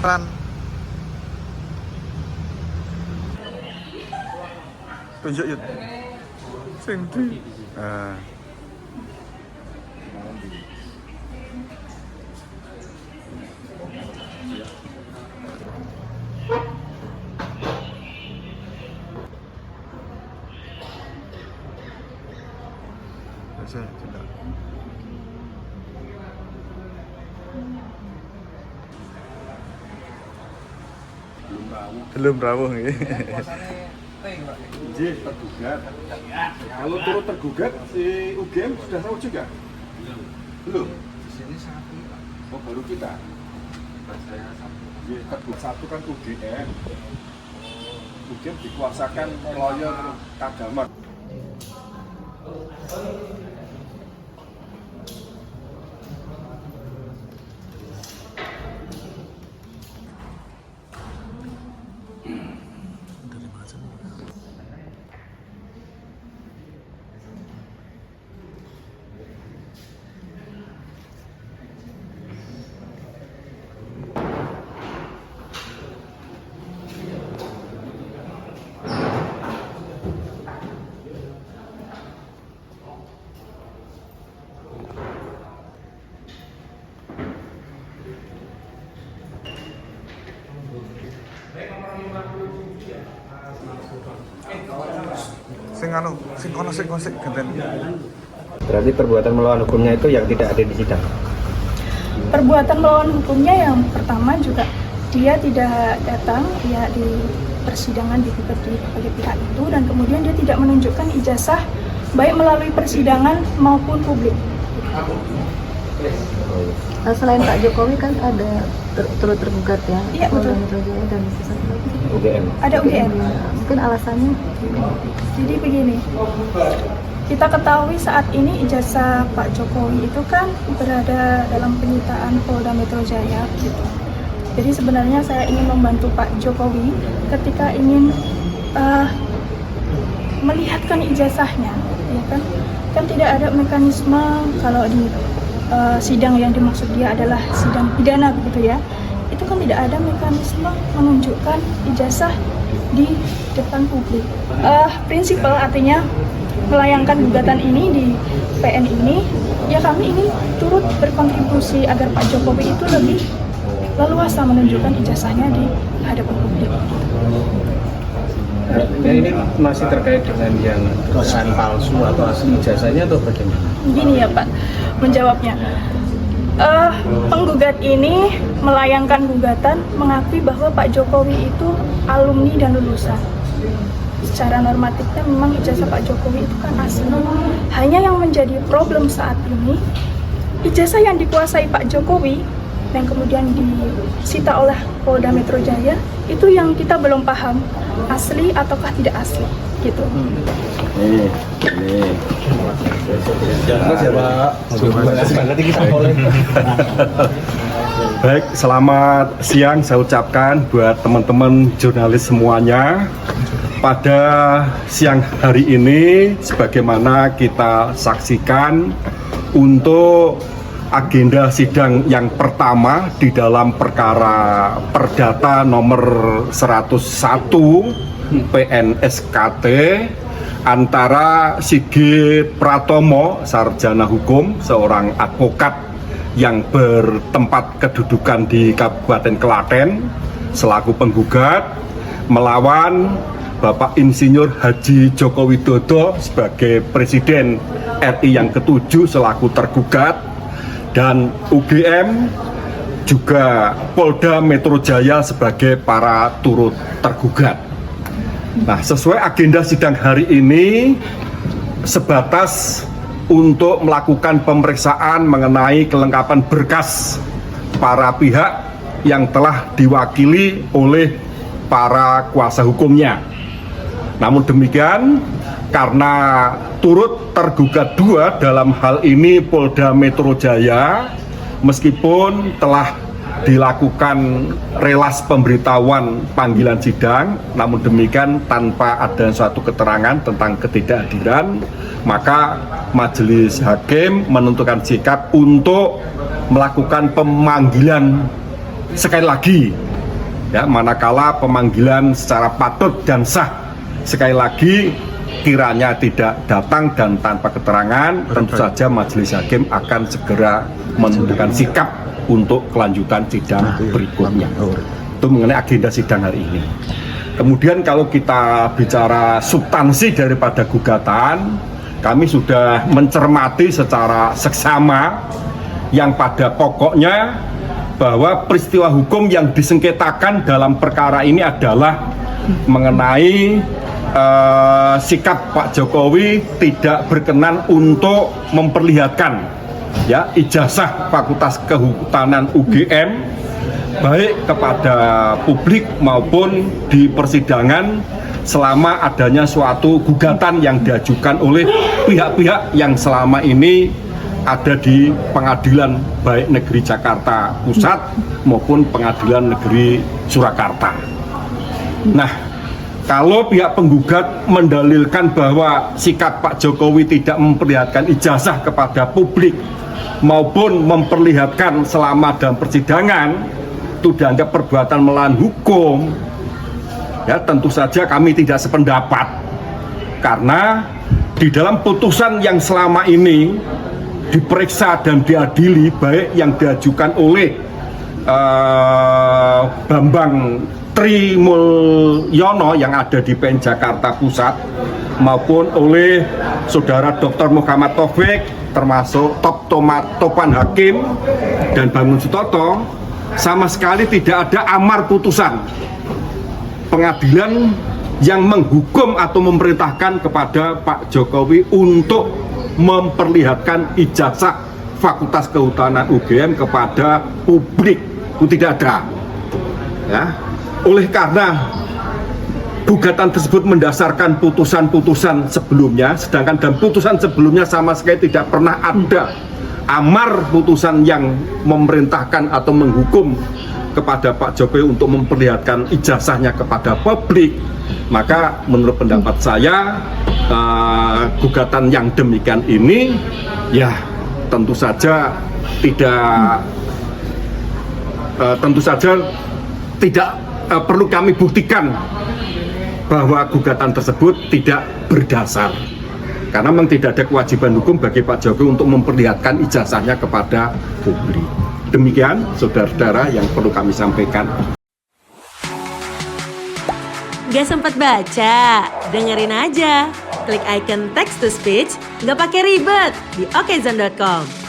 Ran. Tunjuk yuk. Sing di. Saya tidak. Belum rawuh nggih. Tergugat. Kalau turut tergugat si UGM sudah tahu juga? Belum. Di sini satu, Pak. Oh, baru kita. Saya satu. Tergugat satu kan UGM. UGM dikuasakan lawyer Kadamat. Sing kono genten. Berarti perbuatan melawan hukumnya itu yang tidak ada di sidang. Perbuatan melawan hukumnya yang pertama juga dia tidak datang ya di persidangan di berbagai pihak itu, dan kemudian dia tidak menunjukkan ijazah baik melalui persidangan maupun publik. Selain Pak Jokowi kan ada turut tergugat ya. Iya, betul. Metro Jaya dan UGM. Ada UGM. Mungkin alasannya. Jadi begini, kita ketahui saat ini ijazah Pak Jokowi itu kan berada dalam penyitaan Polda Metro Jaya gitu. Jadi sebenarnya saya ingin membantu Pak Jokowi ketika ingin melihatkan ijazahnya, ya kan? Kan tidak ada mekanisme kalau di sidang yang dimaksud dia adalah sidang pidana begitu ya. Itu kan tidak ada mekanisme menunjukkan ijazah di depan publik. Prinsipal artinya melayangkan gugatan ini di PN ini, ya kami ingin turut berkontribusi agar Pak Jokowi itu lebih leluasa menunjukkan ijazahnya di hadapan publik. Nah, ini masih terkait dengan yang tulisan palsu atau asli ijazahnya atau bagaimana? Begini ya Pak, menjawabnya. Penggugat ini melayangkan gugatan mengakui bahwa Pak Jokowi itu alumni dan lulusan. Secara normatifnya memang ijazah Pak Jokowi itu kan asli. Hanya yang menjadi problem saat ini, ijazah yang dikuasai Pak Jokowi yang kemudian disita oleh Polda Metro Jaya itu yang kita belum paham asli ataukah tidak asli gitu. Ini. Baik, selamat siang saya ucapkan buat teman-teman jurnalis semuanya. Pada siang hari ini, sebagaimana kita saksikan untuk agenda sidang yang pertama di dalam perkara perdata nomor 101 PN/SKT antara Sigit Pratomo, sarjana hukum, seorang advokat yang bertempat kedudukan di Kabupaten Klaten selaku penggugat, melawan Bapak Insinyur Haji Joko Widodo sebagai Presiden RI yang ke-7 selaku tergugat, dan UGM juga Polda Metro Jaya sebagai para turut tergugat. Nah, sesuai agenda sidang hari ini sebatas untuk melakukan pemeriksaan mengenai kelengkapan berkas para pihak yang telah diwakili oleh para kuasa hukumnya. Namun demikian, karena turut tergugat dua dalam hal ini Polda Metro Jaya, meskipun telah dilakukan relas pemberitahuan panggilan sidang, namun demikian tanpa ada suatu keterangan tentang ketidakhadiran, maka majelis hakim menentukan sikap untuk melakukan pemanggilan sekali lagi Ya, manakala pemanggilan secara patut dan sah, sekali lagi kiranya tidak datang dan tanpa keterangan, tentu saja majelis hakim akan segera menentukan sikap untuk kelanjutan sidang berikutnya. Itu mengenai agenda sidang hari ini. Kemudian kalau kita bicara substansi daripada gugatan, kami sudah mencermati secara seksama yang pada pokoknya bahwa peristiwa hukum yang disengketakan dalam perkara ini adalah mengenai sikap Pak Jokowi tidak berkenan untuk memperlihatkan ya ijazah Fakultas Kehutanan UGM baik kepada publik maupun di persidangan selama adanya suatu gugatan yang diajukan oleh pihak-pihak yang selama ini ada di pengadilan baik negeri Jakarta Pusat maupun pengadilan negeri Surakarta. Nah, kalau pihak penggugat mendalilkan bahwa sikap Pak Jokowi tidak memperlihatkan ijazah kepada publik maupun memperlihatkan selama dalam persidangan itu dianggap perbuatan melawan hukum, ya tentu saja kami tidak sependapat, karena di dalam putusan yang selama ini diperiksa dan diadili baik yang diajukan oleh Bambang Trimulyono yang ada di PN Jakarta Pusat maupun oleh Saudara Dr. Muhammad Taufik termasuk Topan Hakim dan Bangun Sutoto, sama sekali tidak ada amar putusan pengadilan yang menghukum atau memerintahkan kepada Pak Jokowi untuk memperlihatkan ijazah Fakultas Kehutanan UGM kepada publik. Itu tidak ada. Ya. Oleh karena gugatan tersebut mendasarkan putusan-putusan sebelumnya, sedangkan dalam putusan sebelumnya sama sekali tidak pernah ada amar putusan yang memerintahkan atau menghukum kepada Pak Jokowi untuk memperlihatkan ijazahnya kepada publik, maka menurut pendapat saya gugatan yang demikian ini ya tentu saja tidak perlu kami buktikan bahwa gugatan tersebut tidak berdasar, karena memang tidak ada kewajiban hukum bagi Pak Jokowi untuk memperlihatkan ijazahnya kepada publik. Demikian saudara-saudara yang perlu kami sampaikan. Gak sempat baca? Dengerin aja. Klik icon text to speech, gak pakai ribet di okezone.com.